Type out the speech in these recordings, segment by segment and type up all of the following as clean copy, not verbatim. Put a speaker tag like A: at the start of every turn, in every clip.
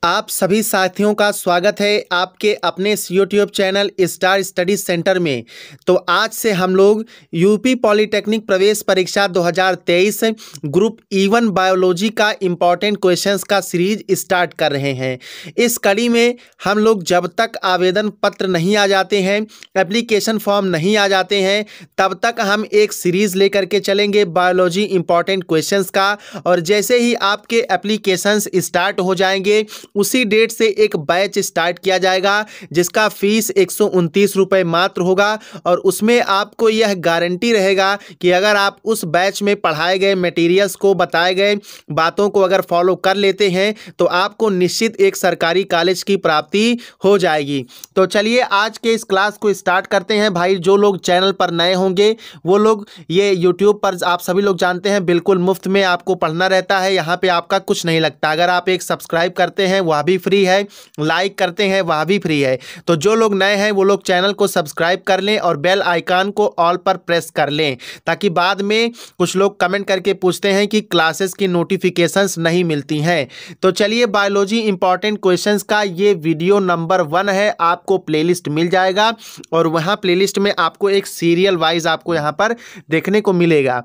A: आप सभी साथियों का स्वागत है आपके अपने YouTube channel star study centre में। तो आज से हम लोग यूपी पॉलिटेक्निक प्रवेश परीक्षा 2023 ग्रुप E1 बायोलॉजी का इम्पॉर्टेंट क्वेश्चंस का सीरीज स्टार्ट कर रहे हैं। इस कड़ी में हम लोग जब तक आवेदन पत्र नहीं आ जाते हैं, एप्लीकेशन फॉर्म नहीं आ जाते हैं, तब तक हम एक सीरीज लेकर के चलेंगे बायोलॉजी इम्पॉर्टेंट क्वेश्चंस का। और जैसे ही आपके एप्लीकेशंस स्टार्ट हो जाएंगे उसी डेट से एक बैच स्टार्ट किया जाएगा जिसका फीस 129 रुपये मात्र होगा। और उसमें आपको यह गारंटी रहेगा कि अगर आप उस बैच में पढ़ाए गए मटेरियल्स को, बताए गए बातों को अगर फॉलो कर लेते हैं तो आपको निश्चित एक सरकारी कॉलेज की प्राप्ति हो जाएगी। तो चलिए आज के इस क्लास को स्टार्ट करते हैं। भाई जो लोग चैनल पर नए होंगे वो लोग, ये यूट्यूब पर आप सभी लोग जानते हैं बिल्कुल मुफ्त में आपको पढ़ना रहता है, यहाँ पे आपका कुछ नहीं लगता। अगर आप एक सब्सक्राइब करते हैं वह भी फ्री है, लाइक करते हैं वह भी फ्री है। तो जो लोग नए हैं वो लोग चैनल को सब्सक्राइब कर लें और बेल आइकन को ऑल पर प्रेस कर लें, ताकि बाद में कुछ लोग कमेंट करके पूछते हैं कि क्लासेस की नोटिफिकेशंस नहीं मिलती हैं। तो चलिए बायोलॉजी इंपॉर्टेंट क्वेश्चंस का ये वीडियो नंबर 1 है, आपको प्लेलिस्ट मिल जाएगा और वहाँ प्लेलिस्ट में आपको एक सीरियल वाइज आपको यहाँ पर देखने को मिलेगा।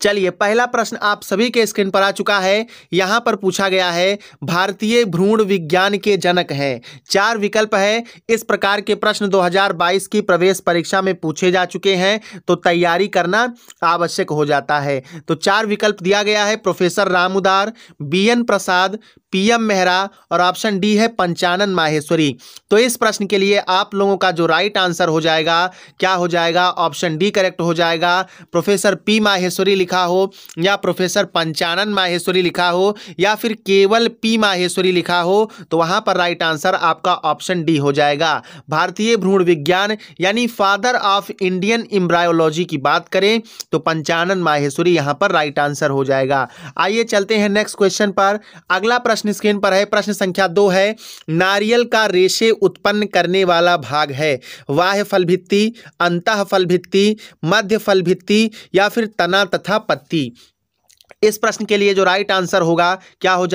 A: चलिए पहला प्रश्न आप सभी के स्क्रीन पर आ चुका है। यहां पर पूछा गया है भारतीय भ्रूण विज्ञान के जनक हैं। 4 विकल्प है। इस प्रकार के प्रश्न 2022 की प्रवेश परीक्षा में पूछे जा चुके हैं, तो तैयारी करना आवश्यक हो जाता है। तो 4 विकल्प दिया गया है, प्रोफेसर राम उदार, BN प्रसाद, PM मेहरा और ऑप्शन डी है पंचानन माहेश्वरी। तो इस प्रश्न के लिए आप लोगों का जो राइट आंसर हो जाएगा क्या हो जाएगा, ऑप्शन डी करेक्ट हो जाएगा। प्रोफेसर P माहेश्वरी लिखा हो या प्रोफेसर पंचानन माहेश्वरी लिखा हो या फिर केवल P माहेश्वरी लिखा हो, तो वहां पर राइट आंसर आपका ऑप्शन डी हो जाएगा। भारतीय भ्रूण विज्ञान यानी फादर ऑफ इंडियन एम्ब्रायोलॉजी की बात करें तो पंचानन माहेश्वरी यहां पर राइट आंसर हो जाएगा। आइए चलते हैं नेक्स्ट क्वेश्चन पर। अगला प्रश्न स्क्रीन पर है, प्रश्न संख्या 2 है। नारियल का रेशे उत्पन्न करने वाला भाग है बाह्य फल भित्ति, अंतः फल भित्ति, मध्य फल भित्ति या फिर तना तथा पत्ती। इस प्रश्न के लिए जो राइट आंसर होगा क्या हो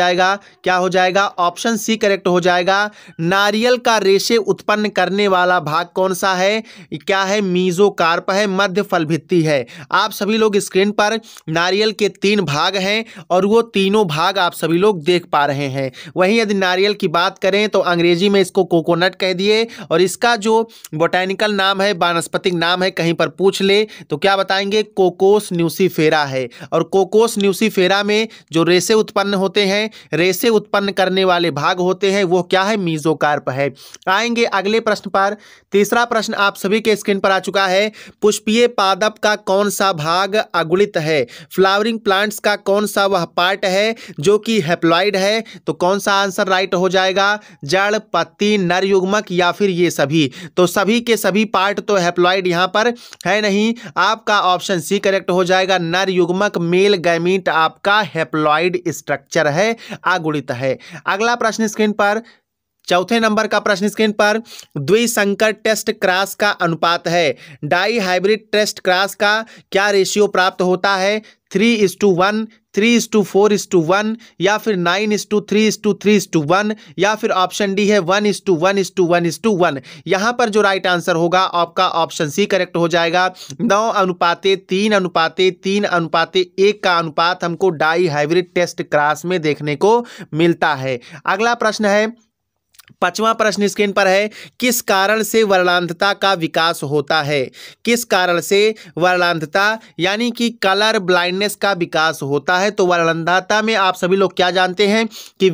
A: जाएगा, ऑप्शन सी करेक्ट हो जाएगा। नारियल का रेशे उत्पन्न करने वाला भाग कौन सा है, क्या है, मीजोकार्प है, मध्य फल भित्ति है। आप सभी लोग स्क्रीन पर नारियल के 3 भाग हैं और वो तीनों भाग आप सभी लोग देख पा रहे हैं। वहीं यदि नारियल की बात करें तो अंग्रेजी में इसको कोकोनट कह दिए और इसका जो बोटैनिकल नाम है, वानस्पतिक नाम है, कहीं पर पूछ ले तो क्या बताएंगे, कोकोस न्यूसीफेरा है। और कोकोस न्यूसीफेरा में जो रेशे उत्पन्न होते हैं, रेशे उत्पन्न करने वाले भाग होते हैं, वो क्या है, मीजोकार्प है। आएंगे अगले प्रश्न पर। तीसरा प्रश्न आप सभी के स्क्रीन पर आ चुका है। पुष्पीय पादप का कौन सा भाग अगुणित है, फ्लावरिंग प्लांट्स का कौन सा वह पार्ट है जो कि हैप्लॉइड है। तो कौन सा आंसर राइट हो जाएगा, जड़, पत्ती, नर युग्मक या फिर ये सभी। तो सभी के सभी पार्ट तो हैप्लॉइड यहाँ पर है नहीं, आपका ऑप्शन सी करेक्ट हो जाएगा। नर युग्मक मेल गैमीट आपका हैप्लॉइड स्ट्रक्चर है, अगुणित है। अगला प्रश्न स्क्रीन पर, चौथे नंबर का प्रश्न स्क्रीन पर, द्विसंकर टेस्ट क्रॉस का अनुपात है डाई हाइब्रिड टेस्ट क्रॉस का क्या रेशियो प्राप्त होता है, 3:1, 3:4:1 या फिर 9:3:3:1 या फिर ऑप्शन डी है 1:1:1:1। यहाँ पर जो राइट आंसर होगा आपका ऑप्शन सी करेक्ट हो जाएगा। 9:3:3:1 का अनुपात हमको डाई हाइब्रिड टेस्ट क्रॉस में देखने को मिलता है। अगला प्रश्न है, 5वां प्रश्न स्क्रीन पर है। किस कारण से वर्णांधता का विकास होता है, किस कारण से वर्णांधता यानी कि कलर ब्लाइंडनेस का विकास होता है। तो वर्णांधता में आप सभी लोग क्या जानते हैं कि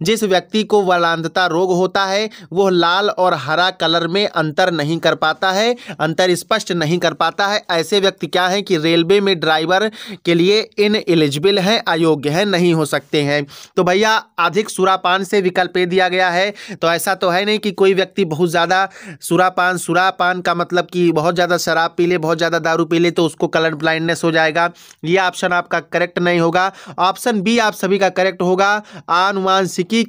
A: जिस व्यक्ति को वर्णांधता रोग होता है वो लाल और हरा कलर में अंतर नहीं कर पाता है, अंतर स्पष्ट नहीं कर पाता है। ऐसे व्यक्ति क्या है कि रेलवे में ड्राइवर के लिए इनएलिजिबल है, अयोग्य है, नहीं हो सकते हैं। तो भैया अधिक सुरापान से विकल्प ए दिया गया है, तो ऐसा तो है नहीं कि कोई व्यक्ति बहुत ज़्यादा सुरापान का मतलब कि बहुत ज़्यादा शराब पी ले, बहुत ज़्यादा दारू पी ले तो उसको कलर ब्लाइंडनेस हो जाएगा। ये ऑप्शन आपका करेक्ट नहीं होगा। ऑप्शन बी आप सभी का करेक्ट होगा। आनुवंशिकी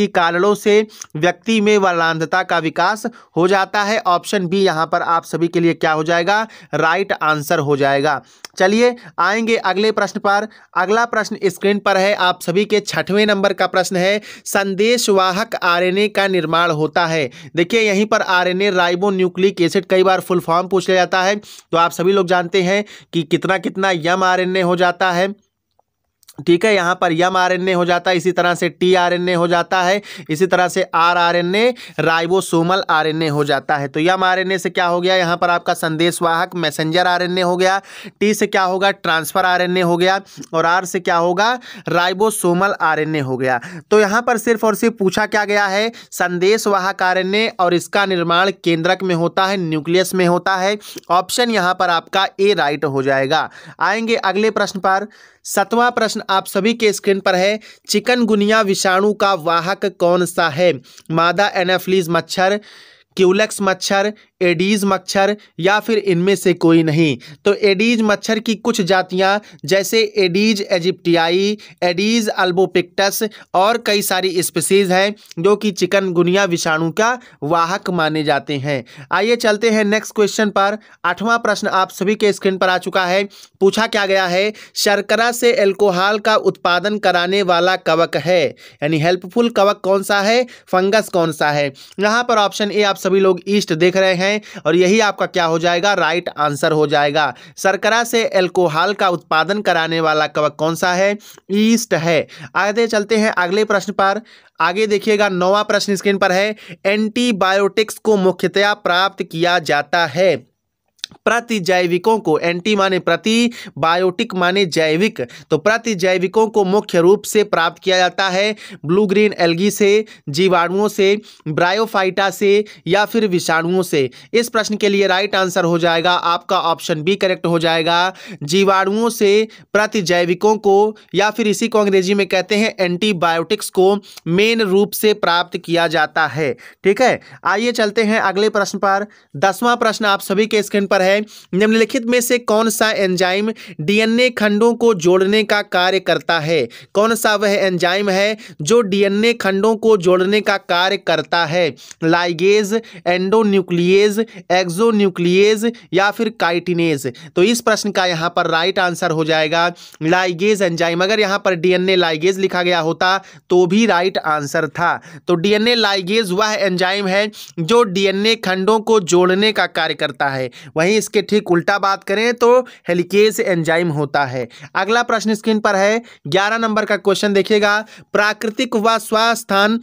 A: कारणों से व्यक्ति में वलांधता का विकास हो जाता है। ऑप्शन बी यहाँ पर आप सभी के लिए क्या हो जाएगा, राइट आंसर हो जाएगा। चलिए आएंगे अगले प्रश्न पर। अगला प्रश्न स्क्रीन पर है, आप सभी के 6वें नंबर का प्रश्न है, संदेशवाहक आरएनए का निर्माण होता है। देखिए यहीं पर आरएनए राइबो न्यूक्लिक एसिड, कई बार फुल फॉर्म पूछ लिया जाता है, तो आप सभी लोग जानते हैं कि कितना कितना यम आरएनए हो जाता है। ठीक है, यहाँ पर यम आरएनए हो जाता है, इसी तरह से टी आरएनए हो जाता है, इसी तरह से आर आरएनए राइबोसोमल आरएनए हो जाता है। तो यम आरएनए से क्या हो गया, यहाँ पर आपका संदेशवाहक मैसेंजर आरएनए हो गया, टी से क्या होगा, ट्रांसफर आरएनए हो गया, और आर से क्या होगा, राइबोसोमल आरएनए हो गया। तो यहाँ पर सिर्फ और सिर्फ पूछा क्या गया है, संदेशवाहक आरएनए, और इसका निर्माण केंद्रक में होता है, न्यूक्लियस में होता है। ऑप्शन यहाँ पर आपका ए राइट हो जाएगा। आएंगे अगले प्रश्न पर। 7वां प्रश्न आप सभी के स्क्रीन पर है, चिकनगुनिया विषाणु का वाहक कौन सा है? मादा एनाफिलीज मच्छर, क्यूलेक्स मच्छर, एडीज मच्छर, या फिर इनमें से कोई नहीं। तो एडीज मच्छर की कुछ जातियां जैसे एडीज इजिप्टियाई, एडीज अल्बोपिक्टस और कई सारी स्पीसीज हैं जो कि चिकनगुनिया विषाणु का वाहक माने जाते हैं। आइए चलते हैं नेक्स्ट क्वेश्चन पर। 8वां प्रश्न आप सभी के स्क्रीन पर आ चुका है। पूछा क्या गया है, शर्करा से अल्कोहल का उत्पादन कराने वाला कवक है, यानी हेल्पफुल कवक कौन सा है, फंगस कौन सा है? यहाँ पर ऑप्शन ए आप सभी लोग ईस्ट देख रहे हैं, और यही आपका क्या हो जाएगा, राइट आंसर हो जाएगा। शर्करा से अल्कोहल का उत्पादन कराने वाला कवक कौन सा है, ईस्ट है। आगे चलते हैं अगले प्रश्न पर। आगे देखिएगा 9वां प्रश्न स्क्रीन पर है, एंटीबायोटिक्स को मुख्यतया प्राप्त किया जाता है प्रतिजैविकों को, एंटी माने प्रति, बायोटिक माने जैविक, तो प्रतिजैविकों को मुख्य रूप से प्राप्त किया जाता है ब्लू ग्रीन एल्गी से, जीवाणुओं से, ब्रायोफाइटा से, या फिर विषाणुओं से। इस प्रश्न के लिए राइट आंसर हो जाएगा आपका ऑप्शन बी करेक्ट हो जाएगा। जीवाणुओं से प्रतिजैविकों को, या फिर इसी को अंग्रेजी में कहते हैं एंटीबायोटिक्स को, मेन रूप से प्राप्त किया जाता है। ठीक है, आइए चलते हैं अगले प्रश्न पर। 10वां प्रश्न आप सभी के स्क्रीन पर है, निम्नलिखित में से कौन सा एंजाइम डीएनए खंडों को जोड़ने का कार्य करता है? कौन सा वह एंजाइम है जो डीएनए खंडों को जोड़ने का कार्य करता है? लाइगेज, एंडोन्यूक्लिएज, एक्सोन्यूक्लिएज, या फिर काइटिनेज? तो इस प्रश्न का यहाँ पर राइट आंसर हो जाएगा लाइगेज एंजाइम। अगर यहाँ पर डीएनए लाइगेज लिखा गया होता तो भी राइट आंसर था। तो डीएनए लाइगेज वह एंजाइम है जो डीएनए खंडों को जोड़ने का कार्य करता है। वहीं इसके ठीक उल्टा बात करें तो हेलिकेज एंजाइम होता है। अगला प्रश्न स्क्रीन पर है, 11 नंबर का क्वेश्चन देखिएगा, प्राकृतिक व स्वस्थान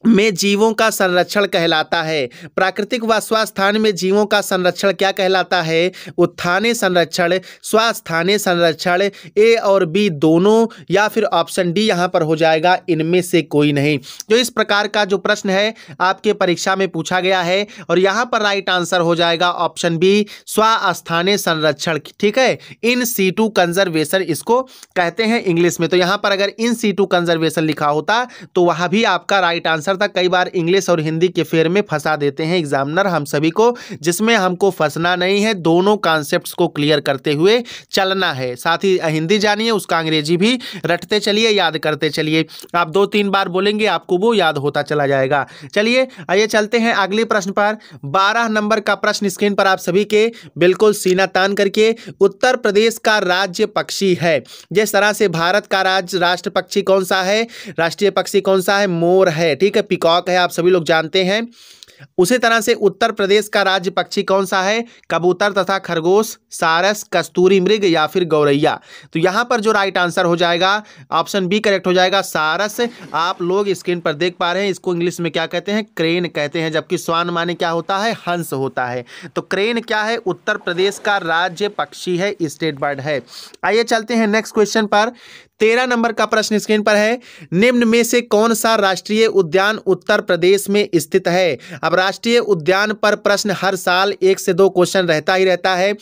A: में जीवों का संरक्षण कहलाता है। प्राकृतिक व स्वस्थान में जीवों का संरक्षण क्या कहलाता है? उत्थाने संरक्षण, स्वस्थाने संरक्षण, ए और बी दोनों, या फिर ऑप्शन डी यहाँ पर हो जाएगा इनमें से कोई नहीं। जो इस प्रकार का जो प्रश्न है आपके परीक्षा में पूछा गया है, और यहाँ पर राइट आंसर हो जाएगा ऑप्शन बी स्वस्थाने संरक्षण। ठीक है, इन सीटू कंजर्वेशन इसको कहते हैं इंग्लिश में। तो यहाँ पर अगर इन सीटू कंजर्वेशन लिखा होता तो वहाँ भी आपका राइट आंसर था। कई बार इंग्लिश और हिंदी के फेर में फंसा देते हैं एग्जामिनर हम सभी को, जिसमें हमको फंसना नहीं है, दोनों कॉन्सेप्ट्स को क्लियर करते हुए चलना है। साथ ही हिंदी जानिए, उसका अंग्रेजी भी रटते चलिए, याद करते चलिए। आप 2-3 बार बोलेंगे आपको वो याद होता चला जाएगा। चलिए आइए चलते हैं अगले प्रश्न पर। 12 नंबर का प्रश्न स्क्रीन पर आप सभी के बिल्कुल सीना तान करके, उत्तर प्रदेश का राज्य पक्षी है। जिस तरह से भारत का राष्ट्र पक्षी कौन सा है, राष्ट्रीय पक्षी कौन सा है, मोर है। ठीक है, पीकॉक है, आप सभी लोग जानते हैं। उसी तरह से उत्तर प्रदेश का राज्य पक्षी कौन सा है, कबूतर तथा खरगोश, सारस, कस्तूरी मृग, या फिर गौरैया? तो यहाँ पर जो राइट आंसर हो जाएगा ऑप्शन बी करेक्ट हो जाएगा, सारस। आप लोग स्क्रीन पर देख पा रहे हैं, इसको इंग्लिश में क्या कहते हैं, क्रेन कहते हैं, जबकि स्वान माने क्या होता है, हंस होता है। तो क्रेन क्या है, उत्तर प्रदेश का राज्य पक्षी है, स्टेट बर्ड है। आइए चलते हैं नेक्स्ट क्वेश्चन पर। 13 नंबर का प्रश्न स्क्रीन पर है, निम्न में से कौन सा राष्ट्रीय उद्यान उत्तर प्रदेश में स्थित है? अब राष्ट्रीय उद्यान पर प्रश्न हर साल 1 से 2 क्वेश्चन रहता ही रहता है।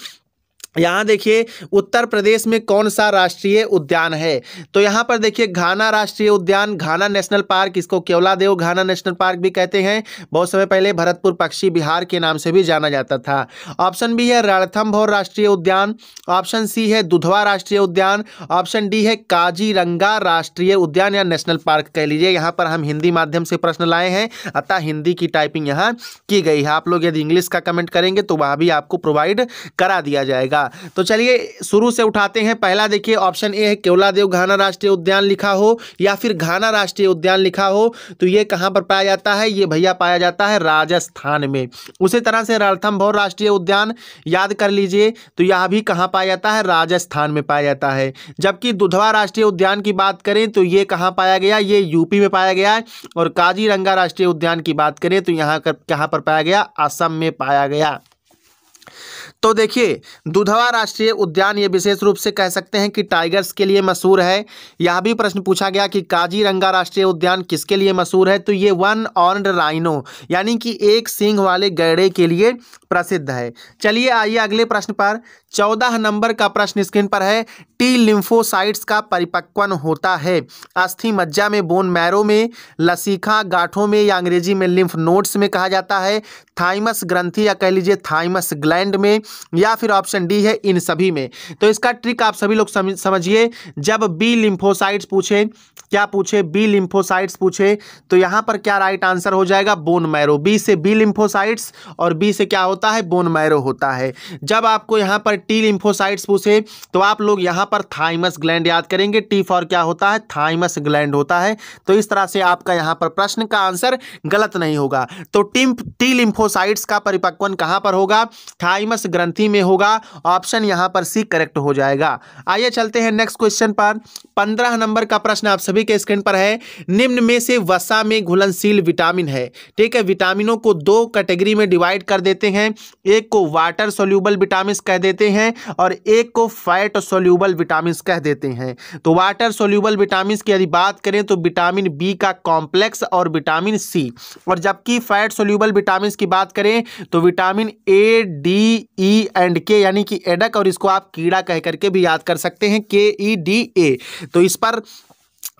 A: यहाँ देखिए उत्तर प्रदेश में कौन सा राष्ट्रीय उद्यान है? तो यहाँ पर देखिए घाना राष्ट्रीय उद्यान, घाना नेशनल पार्क, इसको केवलादेव घाना नेशनल पार्क भी कहते हैं। बहुत समय पहले भरतपुर पक्षी विहार के नाम से भी जाना जाता था। ऑप्शन बी है रणथंभौर राष्ट्रीय उद्यान, ऑप्शन सी है दुधवा राष्ट्रीय उद्यान, ऑप्शन डी है काजीरंगा राष्ट्रीय उद्यान या नेशनल पार्क कह लीजिए। यहाँ पर हम हिंदी माध्यम से प्रश्न लाए हैं, अतः हिंदी की टाइपिंग यहाँ की गई है। आप लोग यदि इंग्लिश का कमेंट करेंगे तो वह भी आपको प्रोवाइड करा दिया जाएगा। तो चलिए शुरू से उठाते हैं। पहला देखिए ऑप्शन ए है केवलादेव घाना राष्ट्रीय उद्यान लिखा हो या फिर घाना राष्ट्रीय उद्यान लिखा हो तो ये कहां पर पाया जाता है? ये भैया पाया जाता है राजस्थान में। उसी तरह से रणथंभौर राष्ट्रीय उद्यान याद कर लीजिए, तो यह भी कहां पाया जाता है? राजस्थान में पाया जाता है। जबकि दुधवा राष्ट्रीय उद्यान की बात करें तो ये कहां पाया गया? ये यूपी में पाया गया है। और काजीरंगा राष्ट्रीय उद्यान की बात करें तो यहाँ कहां पर पाया गया? असम में पाया गया। तो देखिए दुधवा राष्ट्रीय उद्यान ये विशेष रूप से कह सकते हैं कि टाइगर्स के लिए मशहूर है। यह भी प्रश्न पूछा गया कि काजीरंगा राष्ट्रीय उद्यान किसके लिए मशहूर है? तो ये वन ऑर्न्ड राइनो यानी कि एक सींग वाले गैंडे के लिए प्रसिद्ध है। चलिए आइए अगले प्रश्न पर। 14 नंबर का प्रश्न स्क्रीन पर है। टी लिम्फोसाइट्स का परिपक्वन होता है अस्थि मज्जा में, बोन मैरो में, लसीखा गांठों में या अंग्रेजी में लिम्फ नोड्स में कहा जाता है, थाइमस ग्रंथि या कह लीजिए थाइमस ग्लैंड में, या फिर ऑप्शन डी है इन सभी में। तो इसका ट्रिक आप सभी लोग समझिए। जब बी लिम्फोसाइट्स पूछे, क्या पूछे? बी लिम्फोसाइट्स पूछे तो यहाँ पर क्या राइट आंसर हो जाएगा? Bone marrow. बी से बी लिम्फोसाइट्स और बी से क्या होता है? बोन मैरो होता है। जब आपको यहाँ पर टी लिम्फोसाइट्स पूछे तो आप लोग यहाँ पर थाइमस ग्लैंड याद करेंगे। टी फॉर क्या होता है? थाइमस ग्लैंड होता है। तो इस तरह से आपका यहाँ पर प्रश्न का आंसर गलत नहीं होगा। तो टी लिम्फोसाइट्स का परिपक्वन कहाँ पर होगा? थाइमस ग्रंथि में होगा। ऑप्शन यहाँ पर सी करेक्ट हो जाएगा। आइए चलते हैं नेक्स्ट क्वेश्चन पर। 15 नंबर का प्रश्न आप सभी के स्क्रीन पर है। निम्न में से वसा में घुलनशील विटामिन है। ठीक है, विटामिनों को दो कैटेगरी में डिवाइड कर देते हैं। एक को वाटर सोल्यूबल विटामिन कह देते हैं और एक को फैट सोल्यूबल विटामिन कह देते हैं। तो वाटर सोल्यूबल विटामिन की यदि बात करें तो विटामिन बी का कॉम्प्लेक्स और विटामिन सी, और जबकि फैट सोल्यूबल विटामिन की बात करें तो vitamin A, D, E and के यानी कि एडक, और इसको आप कीड़ा कह करके भी याद कर सकते हैं, KEDA। तो इस पर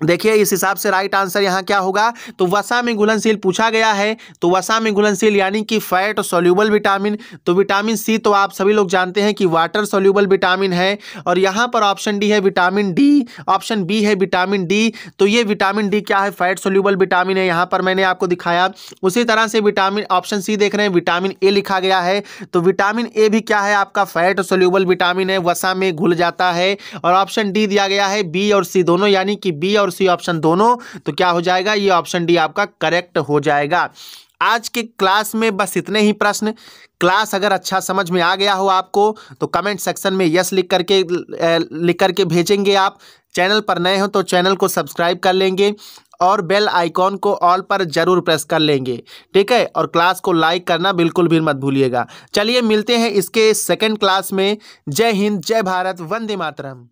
A: देखिए इस हिसाब से राइट आंसर यहाँ क्या होगा? तो वसा में घुलनशील पूछा गया है, तो वसा में घुलनशील यानी कि फैट सोल्यूबल विटामिन। तो विटामिन सी तो आप सभी लोग जानते हैं कि वाटर सोल्यूबल विटामिन है। और यहाँ पर ऑप्शन डी है विटामिन डी, ऑप्शन बी है विटामिन डी। तो ये विटामिन डी क्या है? फैट सोल्यूबल विटामिन है। यहाँ पर मैंने आपको दिखाया। उसी तरह से विटामिन ऑप्शन सी देख रहे हैं, विटामिन ए लिखा गया है। तो विटामिन ए भी क्या है? आपका फैट सोल्यूबल विटामिन है, वसा में घुल जाता है। और ऑप्शन डी दिया गया है बी और सी दोनों, यानी कि बी और सी ऑप्शन दोनों। तो क्या हो जाएगा? ये ऑप्शन डी आपका करेक्ट हो जाएगा। आज के क्लास में बस इतने ही प्रश्न। क्लास अगर अच्छा समझ में आ गया हो आपको तो कमेंट सेक्शन में यस लिख करके भेजेंगे आप। चैनल पर नए हो तो चैनल को सब्सक्राइब कर लेंगे और बेल आइकॉन को ऑल पर जरूर प्रेस कर लेंगे। ठीक है, और क्लास को लाइक करना बिल्कुल भी मत भूलिएगा। चलिए मिलते हैं इसके सेकंड क्लास में। जय हिंद, जय भारत, वंदे मातरम।